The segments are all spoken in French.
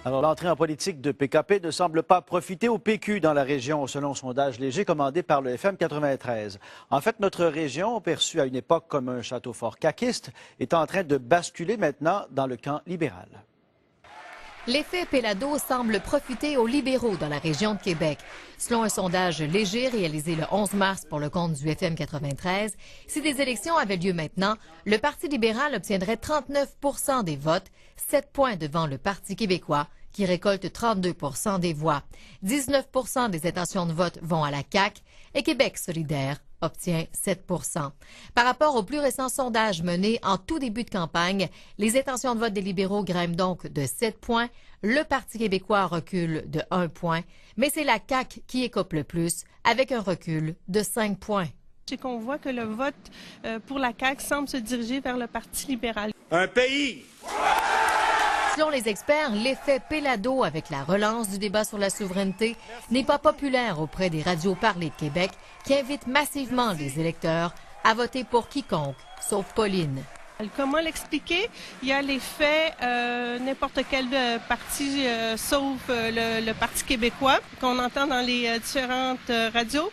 Alors, l'entrée en politique de PKP ne semble pas profiter au PQ dans la région, selon un sondage léger commandé par le FM 93. En fait, notre région, perçue à une époque comme un château fort caquiste, est en train de basculer maintenant dans le camp libéral. L'effet Péladeau semble profiter aux libéraux dans la région de Québec. Selon un sondage léger réalisé le 11 mars pour le compte du FM 93, si des élections avaient lieu maintenant, le Parti libéral obtiendrait 39 % des votes, 7 points devant le Parti québécois, qui récolte 32 % des voix. 19 % des intentions de vote vont à la CAQ et Québec solidaire obtient 7 %. Par rapport au plus récent sondage mené en tout début de campagne, les intentions de vote des libéraux grimpent donc de 7 points, le Parti québécois recule de 1 point, mais c'est la CAQ qui écope le plus, avec un recul de 5 points. C'est qu'on voit que le vote pour la CAQ semble se diriger vers le Parti libéral. Un pays! Selon les experts, l'effet Péladeau avec la relance du débat sur la souveraineté n'est pas populaire auprès des radios parlées de Québec qui invitent massivement les électeurs à voter pour quiconque, sauf Pauline. Comment l'expliquer? Il y a l'effet n'importe quel parti sauf le Parti québécois qu'on entend dans les différentes radios.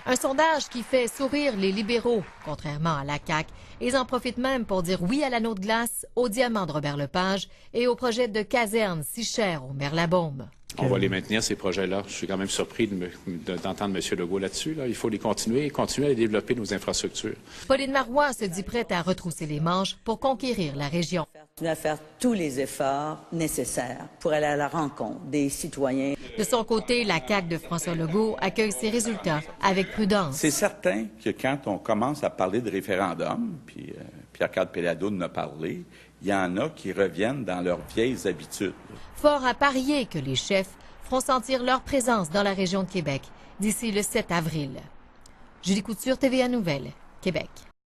Un sondage qui fait sourire les libéraux, contrairement à la CAQ. Ils en profitent même pour dire oui à l'anneau de glace, au diamant de Robert Lepage et au projet de caserne si cher au maire Labaume. On va les maintenir, ces projets-là. Je suis quand même surpris d'entendre M. Legault là-dessus. Il faut les continuer et continuer à développer nos infrastructures. Pauline Marois se dit prête à retrousser les manches pour conquérir la région. À faire tous les efforts nécessaires pour aller à la rencontre des citoyens. De son côté, la CAQ de François Legault accueille ses résultats avec prudence. C'est certain que quand on commence à parler de référendum, puis Pierre-Carl Péladeau en a parlé, il y en a qui reviennent dans leurs vieilles habitudes. Fort à parier que les chefs feront sentir leur présence dans la région de Québec d'ici le 7 avril. Julie Couture, TVA Nouvelles, Québec.